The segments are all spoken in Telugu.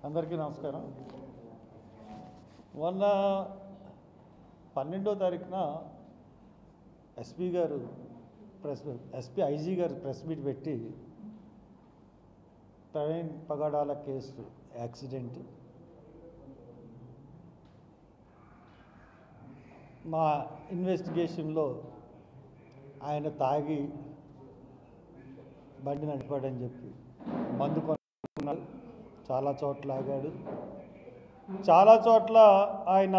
అందరికీ నమస్కారం. మొన్న 12వ తారీఖున ఎస్పీ ఐజీ గారు ప్రెస్ మీట్ పెట్టి ప్రవీణ్ పగడాల కేసు యాక్సిడెంట్, మా ఇన్వెస్టిగేషన్లో ఆయన తాగి బండి నడిపాడని చెప్పి మందు కొనుక్కున్నాడు, చాలా చోట్ల ఆగాడు, చాలా చోట్ల ఆయన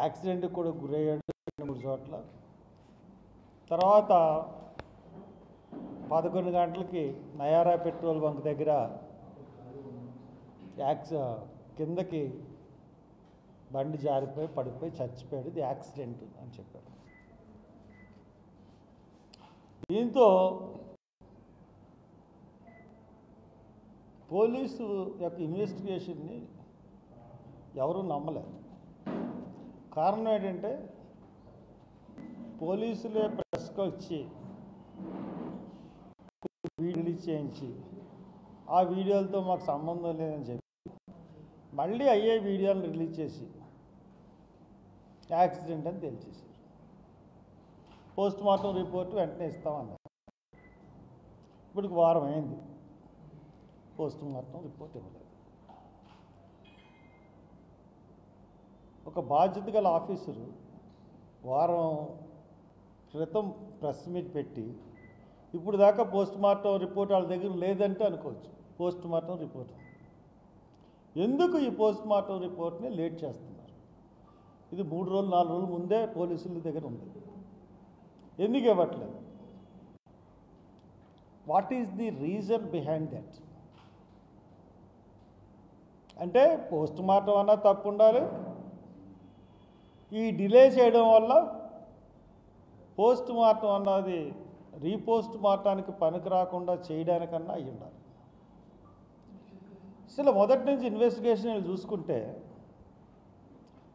యాక్సిడెంట్కి కూడా గురయ్యాడు 2-3 చోట్ల. తర్వాత 11 గంటలకి నయారా పెట్రోల్ బంక్ దగ్గర కిందకి బండి జారిపోయి పడిపోయి చచ్చిపోయాడు, ఇది యాక్సిడెంట్ అని చెప్పాడు. దీంతో పోలీసు యొక్క ఇన్వెస్టిగేషన్ని ఎవరూ నమ్మలేదు. కారణం ఏంటంటే పోలీసులే ప్రెస్కి వచ్చి రిలీజ్ చేయించి ఆ వీడియోలతో మాకు సంబంధం లేదని చెప్పి మళ్ళీ అయ్యే వీడియోలను రిలీజ్ చేసి యాక్సిడెంట్ అని తెలిసేసారు. పోస్ట్ మార్టం రిపోర్ట్ వెంటనే ఇస్తామన్నారు. ఇప్పుడు వారం అయింది, పోస్ట్ మార్టం రిపోర్ట్ ఇవ్వలేదు. ఒక బాధ్యత గల ఆఫీసరు వారం క్రితం ప్రెస్ మీట్ పెట్టి ఇప్పుడు దాకా పోస్ట్ మార్టం రిపోర్ట్ వాళ్ళ దగ్గర లేదంటే అనుకోవచ్చు. పోస్ట్ మార్టం రిపోర్ట్ ఎందుకు ఈ పోస్ట్ మార్టం రిపోర్ట్ని లేట్ చేస్తున్నారు? ఇది 3 రోజులు 4 రోజుల ముందే పోలీసుల దగ్గర ఉంది, ఎందుకు ఇవ్వట్లేదు? What is the reason behind that? అంటే పోస్ట్ మార్టం అన్నా తప్పు ఉండాలి, ఈ డిలే చేయడం వల్ల పోస్ట్ మార్టం అన్నది రీపోస్ట్ మార్టానికి పనికి రాకుండా చేయడానికన్నా అయ్యి ఉండాలి. అసలు మొదటి నుంచి ఇన్వెస్టిగేషన్ చూసుకుంటే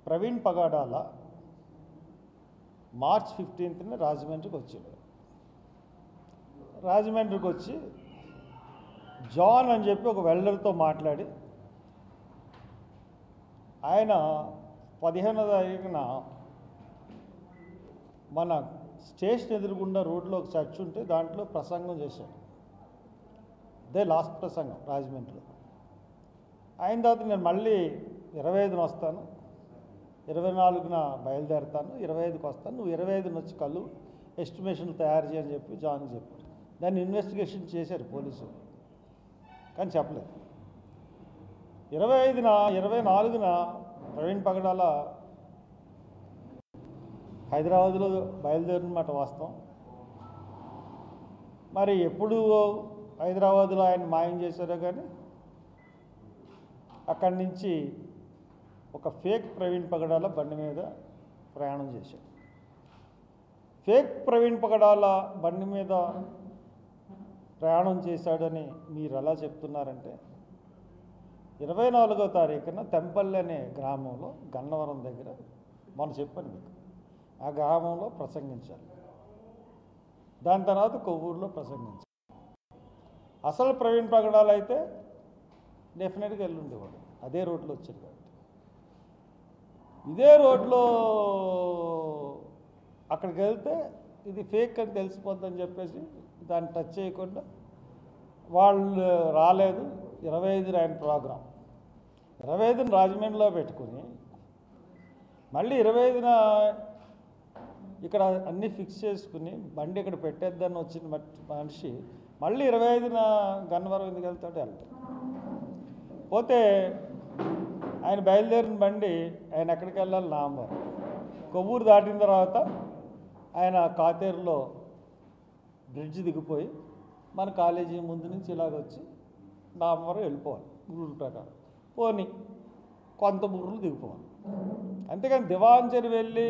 ప్రవీణ్ పగడాల మార్చ్ 15న రాజమండ్రికి వచ్చాడు. రాజమండ్రికి వచ్చి జాన్ అని చెప్పి ఒక వెల్డర్తో మాట్లాడి ఆయన 15వ తారీఖున మన స్టేషన్ ఎదురుగుండా రోడ్లో ఒక చర్చ్ ఉంటే దాంట్లో ప్రసంగం చేశాడు. అదే లాస్ట్ ప్రసంగం రాజమండ్రిలో. అయిన తర్వాత నేను మళ్ళీ 25న వస్తాను, 24న బయలుదేరుతాను, 25కి వస్తాను, నువ్వు 25న వచ్చి కళ్ళు ఎస్టిమేషన్లు తయారు చేయని చెప్పి జాన్ చెప్పాడు. దాన్ని ఇన్వెస్టిగేషన్ చేశారు పోలీసులు, కానీ చెప్పలేదు. 24న ప్రవీణ్ పగడాల హైదరాబాద్లో బయలుదేరినమాట వాస్తవం. మరి ఎప్పుడు హైదరాబాద్లో ఆయన మాయం చేశారో కానీ అక్కడి నుంచి ఒక ఫేక్ ప్రవీణ్ పగడాల బండి మీద ప్రయాణం చేశాడు. ఫేక్ ప్రవీణ్ పగడాల బండి మీద ప్రయాణం చేశాడని మీరు ఎలా చెప్తున్నారంటే 24వ తారీఖున తెంపల్లి అనే గ్రామంలో గన్నవరం దగ్గర మొన్న చెప్పాను మీకు, ఆ గ్రామంలో ప్రసంగించాలి. దాని తర్వాత కొవ్వూరులో ప్రసంగించాలి. అసలు ప్రవీణ్ పగడాల అయితే డెఫినెట్గా వెళ్ళుండేవాడు, అదే రోడ్లో వచ్చాడు కాబట్టి. ఇదే రోడ్లో అక్కడికి వెళ్తే ఇది ఫేక్ అని తెలిసిపోద్దని చెప్పేసి దాన్ని టచ్ చేయకుండా వాళ్ళు రాలేదు. 25న ఆయన ప్రోగ్రాం, 25న రాజమండ్రిలో పెట్టుకుని మళ్ళీ 25న ఇక్కడ అన్నీ ఫిక్స్ చేసుకుని బండి ఇక్కడ పెట్టేద్దని వచ్చిన మనిషి మళ్ళీ 25న గన్నవరం ఎందుకు వెళ్తాడు? వెళ్తాడు. పోతే ఆయన బయలుదేరిన బండి ఆయన ఎక్కడికి వెళ్ళాలి? నాంవరం. కొవ్వూరు దాటిన తర్వాత ఆయన కాతేరులో బ్రిడ్జ్ దిగిపోయి మన కాలేజీ ముందు నుంచి ఇలాగొచ్చి నాంవరం వెళ్ళిపోవాలి రూల్ ప్రకారం. పోనీ కొంత ఊర్లు దిగిపోవాలి, అంతేకాని దివాంచరి వెళ్ళి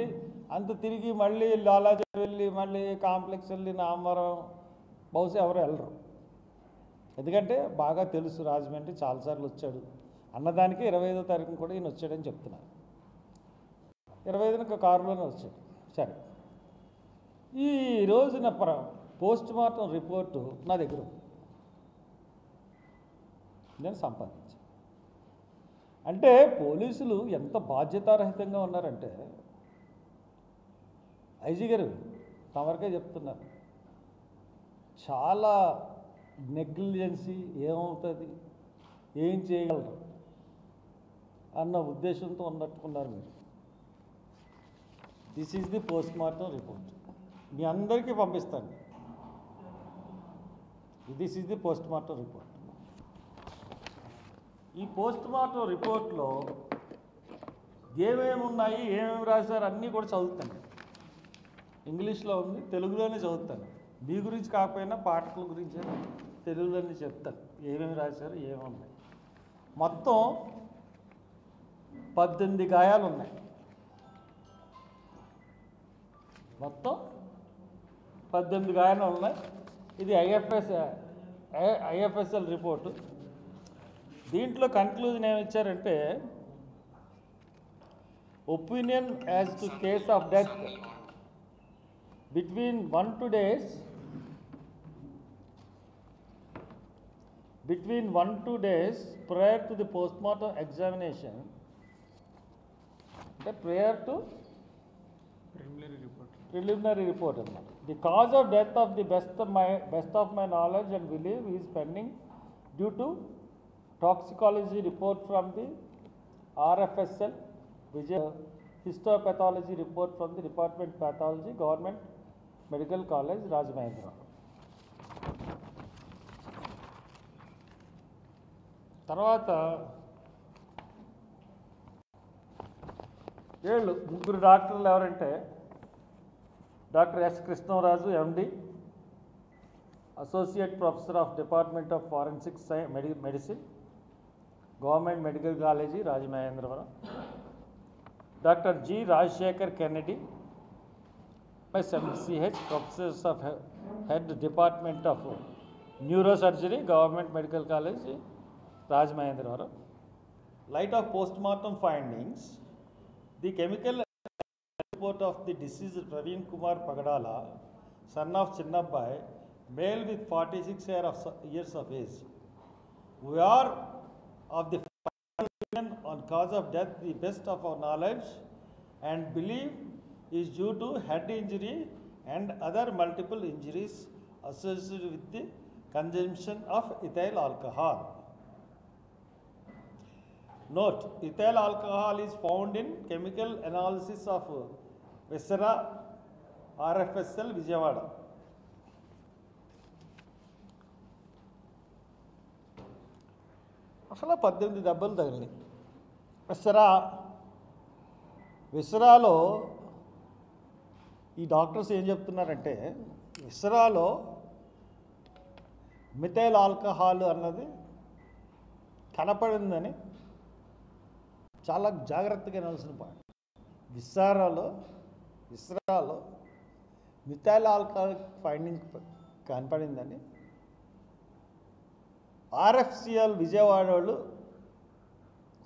అంత తిరిగి మళ్ళీ లాలాజీ వెళ్ళి మళ్ళీ కాంప్లెక్స్ వెళ్ళి నాంవరం బహుశా ఎవరు వెళ్ళరు. ఎందుకంటే బాగా తెలుసు రాజమండ్రి చాలాసార్లు వచ్చాడు అన్నదానికి 25వ తారీఖున కూడా ఈయన వచ్చాడని చెప్తున్నారు. 25న కారులోనే వచ్చాడు. సరే, ఈ రోజున పోస్ట్ మార్టం రిపోర్టు నా దగ్గర ఉంది. నేను సంపాదించాను. అంటే పోలీసులు ఎంత బాధ్యతారహితంగా ఉన్నారంటే, ఐజీ గారు తమరికే చెప్తున్నారు, చాలా నెగ్లిజెన్సీ, ఏమవుతుంది, ఏం చేయగలరు అన్న ఉద్దేశంతో ఉన్నట్టుకున్నారు మీరు. This is the post mortem report. మీ అందరికీ పంపిస్తాను. This is the post mortem report. ఈ పోస్ట్ మార్టం రిపోర్ట్లో ఏమేమి ఉన్నాయి, ఏమేమి రాశారు అన్నీ కూడా చదువుతాను. ఇంగ్లీష్లో ఉంది, తెలుగులోనే చదువుతాను. మీ గురించి కాకపోయినా పాఠకుల గురించి తెలుగులోనే చెప్తాను ఏమేమి రాశారు, ఏమున్నాయి. మొత్తం 18 గాయాలు ఉన్నాయి. మొత్తం 18 గాయాలు ఉన్నాయి. ఇది ఐఎఫ్ఎస్ఎల్ రిపోర్టు. దీంట్లో కన్క్లూజన్ ఏమి ఇచ్చారంటే, opinion as to case of death between 1 to 2 days prior to the postmortem examination, prior to preliminary report. The cause of death of the best of my knowledge and belief is pending due to toxicology report from the RFSL, histopathology report from the Department of Pathology, Government Medical College, Rajamahendra. తర్వాత ముగ్గురు డాక్టర్లు ఎవరంటే, doctor yes Krishnaraju MD, associate professor of department of forensic medicine, government medical college, Rajamahendravaram. Doctor G Rajasekhar Kennedy, MSMCH, professors of head department of neurosurgery, government medical college, Rajamahendra. Light of postmortem findings, the chemical report of the deceased Praveen Kumar Pagadala, son of Chinnabbai, male with 46 years of age. We are of the opinion on cause of death, the best of our knowledge and belief is due to head injury and other multiple injuries associated with the consumption of ethyl alcohol. Note, ethyl alcohol is found in chemical analysis of Viscera RFSL Vijayawada. అసలు 18 దెబ్బలు తగిలినాయి. విసరాలో ఈ డాక్టర్స్ ఏం చెప్తున్నారంటే, విసరాలో మిథైల్ ఆల్కహాల్ అన్నది కనపడిందని చాలా జాగ్రత్తగా వినాల్సిన పాయింట్. విసరాలో మిథైల్ ఆల్కహాల్ ఫైండింగ్ కనపడిందని ఆర్ఎఫ్సిఎల్ విజయవాడ వాళ్ళు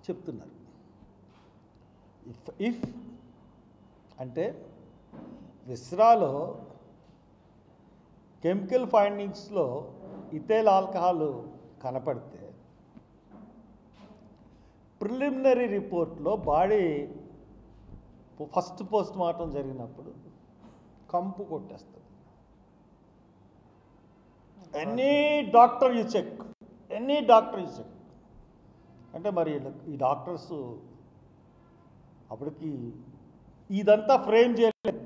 చెప్తున్నారు. ఇఫ్ అంటే విస్రాలో కెమికల్ ఫైండింగ్స్లో ఇథైల్ ఆల్కహాల్ కనపడితే, ప్రిలిమినరీ రిపోర్ట్లో బాడీ ఫస్ట్ పోస్ట్ మార్టం జరిగినప్పుడు కంపు కొట్టేస్తుంది. ఎనీ డాక్టర్ యూ చెక్ అంటే మరి ఈ డాక్టర్స్ అప్పటికి ఇదంతా ఫ్రేమ్ చేయలేదు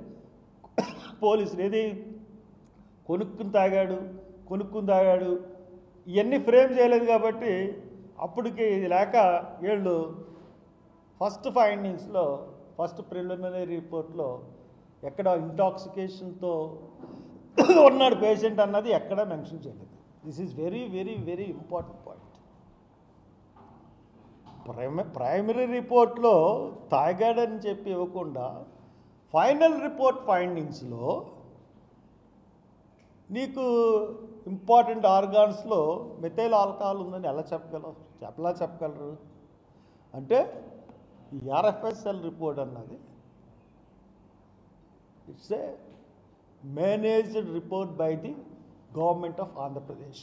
పోలీసులు. ఏది కొనుక్కుని తాగాడు ఇవన్నీ ఫ్రేమ్ చేయలేదు కాబట్టి అప్పటికి ఇది లేక వీళ్ళు ఫస్ట్ ఫైండింగ్స్లో, ఫస్ట్ ప్రిలిమినరీ రిపోర్ట్లో ఎక్కడ ఇంటాక్సికేషన్తో ఉన్నాడు పేషెంట్ అన్నది ఎక్కడా మెన్షన్ చేయలేదు. This is very very very important point. Primary రిపోర్ట్లో తాగాడని చెప్పి ఇవ్వకుండా ఫైనల్ రిపోర్ట్ ఫైండింగ్స్లో నీకు ఇంపార్టెంట్ ఆర్గాన్స్లో మిథైల్ ఆల్కహాల్ ఉందని ఎలా చెప్పగలరు అంటే, ఈ ఆర్ఎఫ్ఎస్ఎల్ రిపోర్ట్ అన్నది it's a managed report by the government of Andhra Pradesh.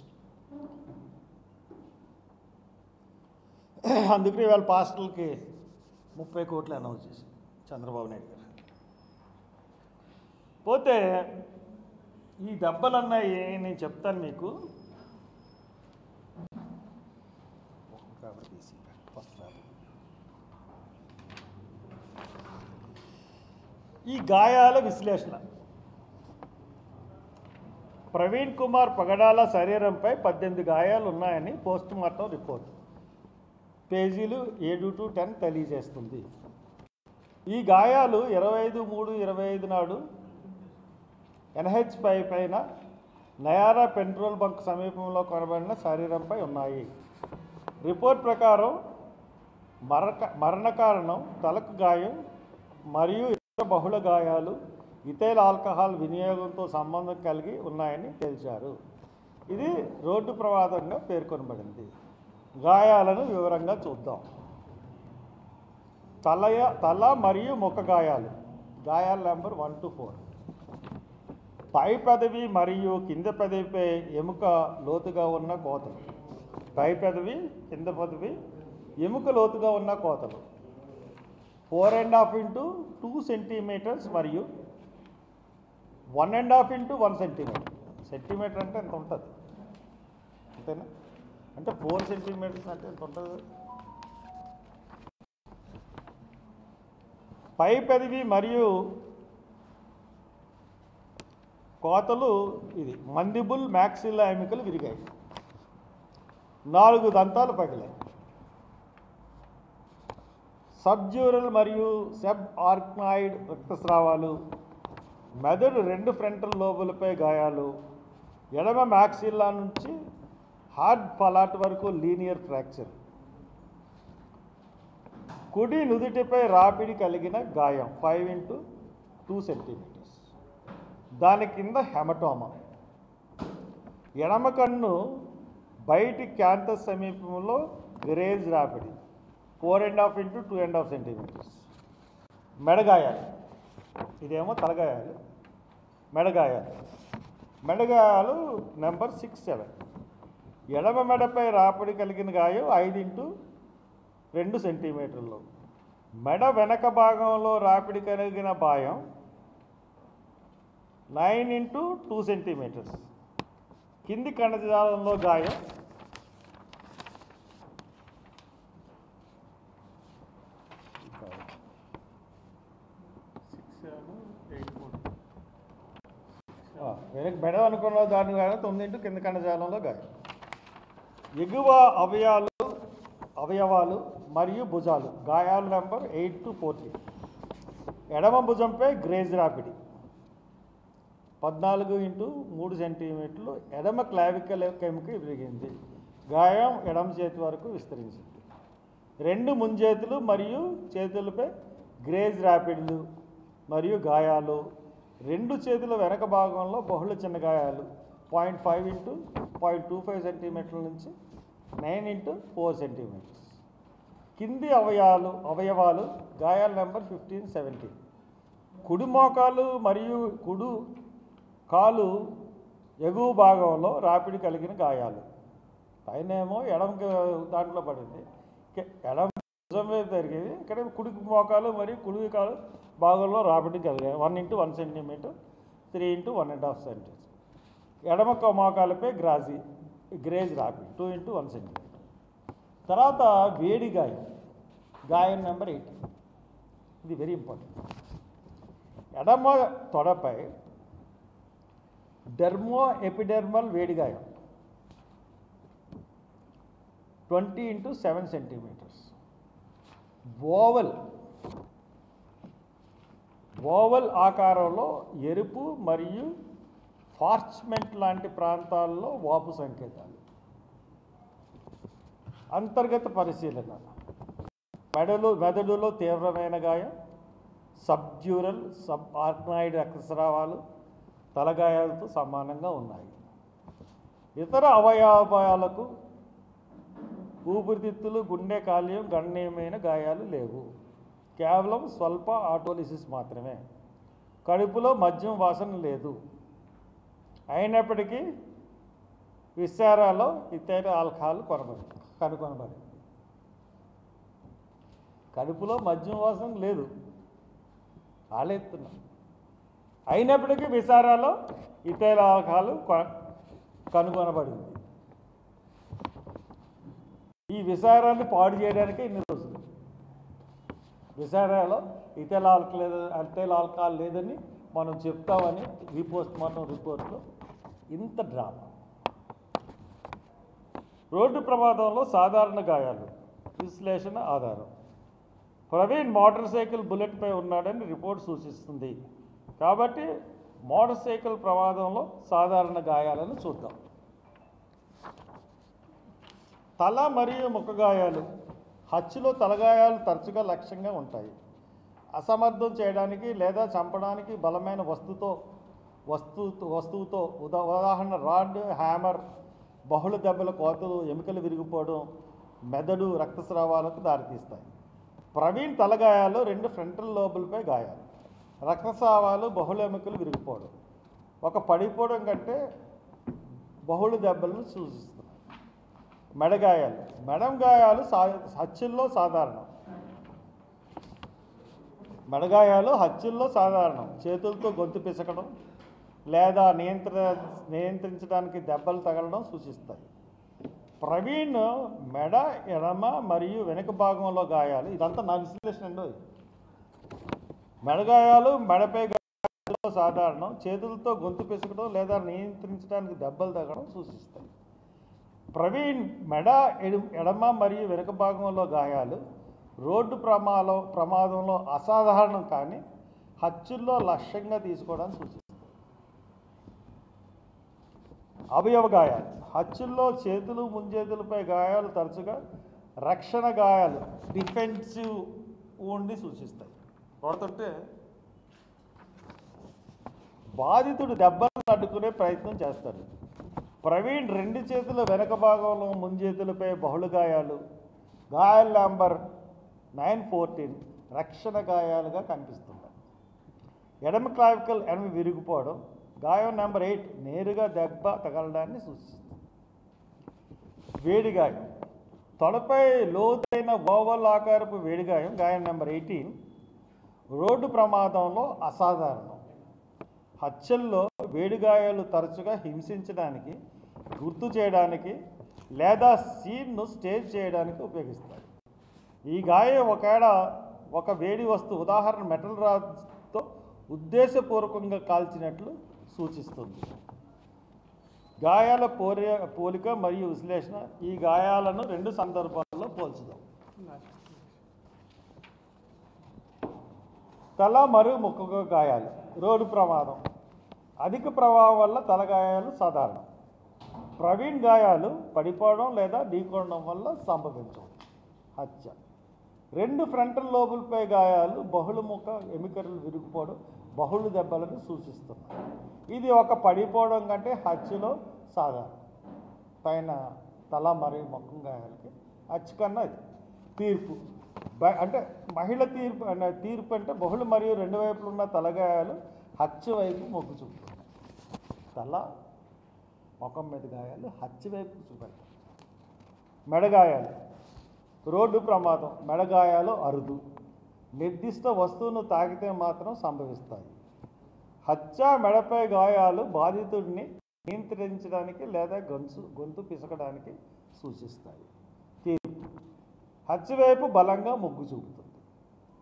అందుకని ఇవాళ పాస్టర్లకి 30 కోట్లు అనౌన్స్ చేసి చంద్రబాబు నాయుడు గారు. పోతే ఈ దెబ్బలు అన్నాయి నేను చెప్తాను మీకు. ఈ గాయాల విశ్లేషణ. ప్రవీణ్ కుమార్ పగడాల శరీరంపై 18 గాయాలు ఉన్నాయని పోస్టుమార్టం రిపోర్ట్ పేజీలు 7 to 10 తెలియజేస్తుంది. ఈ గాయాలు 25/3/25 నాడు NH5 పైన నయారా పెట్రోల్ బంక్ సమీపంలో కనబడిన శరీరంపై ఉన్నాయి. రిపోర్ట్ ప్రకారం మరణ కారణం తలకు గాయం మరియు ఇతర బహుళ గాయాలు ఇథైల్ ఆల్కహాల్ వినియోగంతో సంబంధం కలిగి ఉన్నాయని తేల్చారు. ఇది రోడ్డు ప్రమాదంగా పేర్కొనబడింది. గాయాలను వివరంగా చూద్దాం. తల మరియు ముఖ గాయాలు. గాయాల నెంబర్ 1 to 4. పై పెదవి మరియు కింద పెదవిపై ఎముక లోతుగా ఉన్న కోతలు. పై పెదవి కింద పెదవి ఎముక లోతుగా ఉన్న కోతలు 4.5 into 2 centimeters మరియు 1.5 into 1 centimeter. సెంటీమీటర్ అంటే ఎంత ఉంటుంది అంతేనా? అంటే 4 centimeters అంటే ఎంత ఉంటుంది? పై పెదవి మరియు కోతలు ఇది మండిబుల్ మ్యాక్సిల్లా ఎముకలు విరిగాయి. 4 దంతాలు పగిలాయి. సబ్జ్యూరల్ మరియు సబ్ ఆర్క్నాయిడ్ రక్తస్రావాలు. మెదడు 2 ఫ్రంటల్ లోబులపై గాయాలు. ఎడమ మ్యాక్సిల్లా నుంచి హార్డ్ పలాట్ వరకు లీనియర్ ఫ్రాక్చర్. కుడి నుదుటిపై రాపిడి కలిగిన గాయం 5 into 2 centimeters. దాని కింద హెమటోమా. ఎడమ కన్ను బయటి క్యాంథస్ సమీపంలో గ్రేజ్ రాపిడి 4.5 into 2.5 centimeters. మెడగాయాలు. ఇదేమో తలగాయాలు. మెడగాయాలు. మెడగాయాలు నెంబర్ 6, 7. ఎడమ మెడపై రాపిడి కలిగిన గాయం 5 into 2 centimeters. మెడ వెనక భాగంలో రాపిడి కలిగిన గాయం 9 into 2 centimeters. కింది కణజాలంలో గాయం 6, 7, 8 మెడ అనుకున్న దాని గాయం 9 into కింది కణజాలంలో గాయం. ఎగువ అవయవాలు మరియు భుజాలు. గాయాలు నెంబర్ 8 to 14. ఎడమ భుజంపై గ్రేజ్ రాపిడి 14 into 3 centimeters. ఎడమ క్లావికల్ ఎముక విరిగింది. గాయం ఎడమ చేతి వరకు విస్తరించింది. 2 ముంజేతులు మరియు చేతులపై గ్రేజ్ రాపిడ్లు మరియు గాయాలు. 2 చేతుల వెనక భాగంలో బహుళ చిన్న గాయాలు 0.5 into 0.25 centimeters నుంచి 9 into 4 centimeters. కింది అవయవాలు. గాయాల నెంబర్ 15, 17. కుడి మోకాలు మరియు కుడి కాలు ఎగువ భాగంలో రాపిడి కలిగిన గాయాలు. పైనేమో ఎడమ దాంట్లో పడింది, ఎడమ భుజం మీద జరిగేది. ఇక్కడ కుడి మోకాలు మరియు కుడి కాలు భాగంలో రాపిడి కలిగాయి 1 into 1 centimeter, 3 into 1.5 centimeters. ఎడమ మోకాలపై గ్రేజ్ రాపిడి 2 into 1 centimeter. తర్వాత వేడి గాయం. గాయం నెంబర్ 8. ఇది వెరీ ఇంపార్టెంట్. ఎడమ తొడపై ఎపిడెర్మల్ వేడి గాయం 20 into 7 centimeters. ఓవల్ ఆకారంలో ఎరుపు మరియు ఫార్చ్మెంట్ లాంటి ప్రాంతాల్లో వాపు సంకేతాలు. అంతర్గత పరిశీలన. మెదడులో తీవ్రమైన గాయం. సబ్జ్యూరల్ సబ్ ఆర్క్నాయిడ్ రక్తస్రావాలు తలగాయాలతో సమానంగా ఉన్నాయి. ఇతర అవయవాలకు ఊపిరితిత్తులు, గుండె, కాలేయం గణనీయమైన గాయాలు లేవు. కేవలం స్వల్ప ఆటోలిసిస్ మాత్రమే. కడుపులో మద్యం వాసన లేదు. అయినప్పటికీ విశారాలో ఇతర ఆల్కహాల్ కనుగొనబడింది. కడుపులో మద్యం వాసన లేదు, కాలెత్తున్నా. అయినప్పటికీ విచారాలో ఇథైల్ ఆల్కహాల్ కనుగొనబడింది. ఈ విచారాన్ని పాడు చేయడానికి ఇన్ని రోజులు విచారాలో ఇథైల్ ఆల్కహాల్ లేదని మనం చెప్తామని రీపోస్ట్ మార్టం రిపోర్ట్లో ఇంత డ్రామా. రోడ్డు ప్రమాదంలో సాధారణ గాయాలు విశ్లేషణ ఆధారం. ప్రవీణ్ మోటార్ సైకిల్ బుల్లెట్పై ఉన్నాడని రిపోర్ట్ సూచిస్తుంది. కాబట్టి మోటార్ సైకిల్ ప్రమాదంలో సాధారణ గాయాలను చూద్దాం. తల మరియు ముఖ గాయాలు. హత్యలో తలగాయాలు తరచుగా లక్ష్యంగా ఉంటాయి. అసమర్థం చేయడానికి లేదా చంపడానికి బలమైన వస్తువుతో ఉదాహరణ రాడ్, హ్యామర్, బహుళ దెబ్బల కోతలు, ఎముకలు విరిగిపోవడం, మెదడు రక్తస్రావాలకు దారితీస్తాయి. ప్రవీణ్ తలగాయాలు 2 ఫ్రంటల్ లోబులపై గాయాలు, రక్తస్రావాలు, బహుళ ఎముకలు విరిగిపోవడం, ఒక పడిపోవడం కంటే బహుళ దెబ్బలను సూచిస్తున్నాయి. మెడగాయాలు. మెడం గాయాలు హత్యల్లో సాధారణం. మెడగాయాలు హత్యల్లో సాధారణం. చేతులతో గొంతు పిసకడం లేదా నియంత్రించడానికి దెబ్బలు తగలడం సూచిస్తాయి. ప్రవీణ్ మెడ ఎడమ మరియు వెనుక భాగంలో గాయాలు. ఇదంతా నా విశ్లేషణ అండి. మెడగాయాలు మెడపై గాయాలు సాధారణం. చేతులతో గొంతు పిసకడం లేదా నియంత్రించడానికి దెబ్బలు తగలడం సూచిస్తాయి. ప్రవీణ్ మెడ ఎడమ మరియు వెనుక భాగంలో గాయాలు రోడ్డు ప్రమాదంలో అసాధారణం కానీ హత్యల్లో లక్ష్యంగా తీసుకోవడానికి సూచిస్తుంది. అవయవ గాయాలు. హత్యల్లో చేతులు, ముంజేతులపై గాయాలు తరచుగా రక్షణ గాయాలు, డిఫెన్సివ్ వుండ్ని సూచిస్తాయి. కొడుతుంటే బాధితుడు దెబ్బలను అడ్డుకునే ప్రయత్నం చేస్తాడు. ప్రవీణ్ 2 చేతుల వెనక భాగంలో ముంజేతులపై బహుళ గాయాలు, గాయాల నంబర్ 914 రక్షణ గాయాలుగా కనిపిస్తున్నాయి. ఎడమ క్లావికల్ ఎడమ విరిగిపోవడం, గాయం నెంబర్ 8 నేరుగా దెబ్బ తగలడాన్ని సూచిస్తుంది. వేడిగాయం. తొడపై లోతైన ఓవల్ ఆకారపు వేడిగాయం, గాయం నెంబర్ 18 రోడ్డు ప్రమాదంలో అసాధారణం. హత్యల్లో వేడిగాయాలు తరచుగా హింసించడానికి, గుర్తు చేయడానికి లేదా సీన్ను స్టేజ్ చేయడానికి ఉపయోగిస్తారు. ఈ గాయం ఒక వేడి వస్తువు, ఉదాహరణ మెటల్ రాడ్తో ఉద్దేశపూర్వకంగా కాల్చినట్లు సూచిస్తుంది. గాయాల పోలిక మరియు విశ్లేషణ. ఈ గాయాలను 2 సందర్భాల్లో పోల్చుదాం. తల మరియు ముఖ గాయాలు. రోడ్డు ప్రమాదం. అధిక ప్రభావం వల్ల తలగాయాలు సాధారణం. ప్రవీణ్ గాయాలు పడిపోవడం లేదా ఢీకొనడం వల్ల సంభవించవచ్చు. హత్య. 2 ఫ్రంటల్ లోబులపై గాయాలు బహుళ ముఖ ఎముకలు విరిగిపోవడం, బహుళ దెబ్బలను సూచిస్తున్నాయి. ఇది ఒక పడిపోవడం కంటే హత్యలో సాధారణం. పైన తల మరియు ముఖం గాయాలకి హత్య కన్నా ఇది. తీర్పు అంటే మహిళ తీర్పు అంటే బహుళ మరియు 2 వైపులు ఉన్న తలగాయాలు హత్య వైపు మొగ్గు చూపుతున్నాయి. తల ముఖం మీద గాయాలు హత్య వైపు చూపెడతాయి. మెడగాయాలు. రోడ్డు ప్రమాదం. మెడగాయాలు అరుదు, నిర్దిష్ట వస్తువును తాకితే మాత్రం సంభవిస్తాయి. హత్య మెడపై గాయాలు బాధితుడిని నియంత్రించడానికి లేదా గొంతు పిసకడానికి సూచిస్తాయి. తీర్పు. హత్య వైపు బలంగా మొగ్గు చూపుతుంది.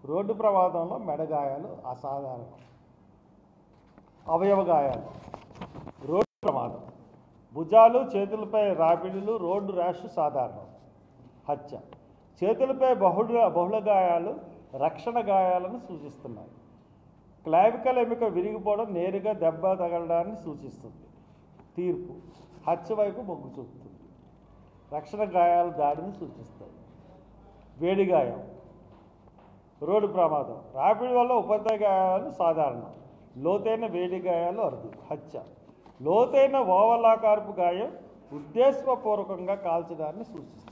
రోడ్డు ప్రమాదంలో మెడగాయాలు అసాధారణం. అవయవ గాయాలు. రోడ్డు ప్రమాదం. భుజాలు, చేతులపై రాపిడులు, రోడ్డు ర్యాష్ సాధారణం. హత్య. చేతులపై బహుళ గాయాలు రక్షణ గాయాలను సూచిస్తున్నాయి. క్లావికల్ ఎముక విరిగిపోవడం నేరుగా దెబ్బ తగలడాన్ని సూచిస్తుంది. తీర్పు. హత్య వైపు మొగ్గు చూపుతుంది. రక్షణ గాయాల దాడిని సూచిస్తాయి. వేడిగాయం. రోడ్డు ప్రమాదం. రాపిడి వల్ల ఉపద్రవ గాయాలు సాధారణం. లోతైన వేడి గాయాలు అరుదు. హత్య. లోతైన ఓవలాకారపు గాయం ఉద్దేశపూర్వకంగా కాల్చడాన్ని సూచిస్తుంది.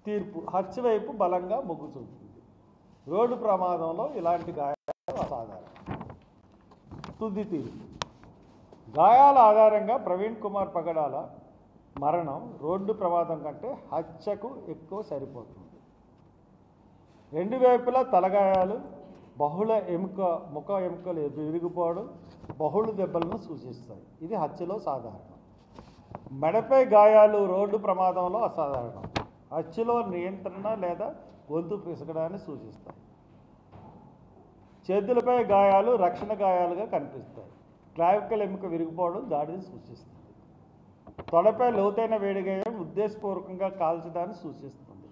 తీర్పు. హత్య వైపు బలంగా మొగ్గు చూపుతుంది. రోడ్డు ప్రమాదంలో ఇలాంటి గాయాలు అసాధారణం. తుది తీర్పు. గాయాల ఆధారంగా ప్రవీణ్ కుమార్ పగడాల మరణం రోడ్డు ప్రమాదం కంటే హత్యకు ఎక్కువ సరిపోతుంది. రెండు వైపులా తలగాయాలు, బహుళ ముఖ ఎముకలు విరిగిపోవడం, బహుళ దెబ్బలను సూచిస్తాయి. ఇది హత్యలో సాధారణం. మెడపై గాయాలు రోడ్డు ప్రమాదంలో అసాధారణం. హత్యలో నియంత్రణ లేదా గొంతు పిసకడాన్ని సూచిస్తాయి. చేతులపై గాయాలు రక్షణ గాయాలుగా కనిపిస్తాయి. క్లావికల్ ఎముక విరిగిపోవడం దాడిని సూచిస్తుంది. తొడపై లోతైన వేడిగాయం ఉద్దేశపూర్వకంగా కాల్చడాన్ని సూచిస్తుంది.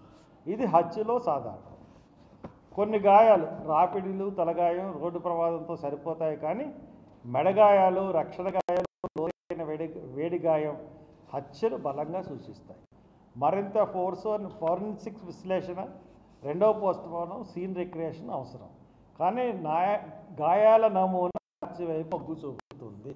ఇది హత్యలో సాధారణం. కొన్ని గాయాలు రాపిడిలు, తలగాయం, రోడ్డు ప్రమాదంతో సరిపోతాయి, కానీ మెడగాయాలు, రక్షణ గాయాలు, లోతైన వేడిగాయం హత్యను బలంగా సూచిస్తాయి. మరింత ఫోరెన్సిక్ విశ్లేషణ, రెండవ పోస్ట్మార్టం, సీన్ రిక్రియేషన్ అవసరం, కానీ గాయాల నమూనా హత్య వైపు మొగ్గు చూపుతుంది.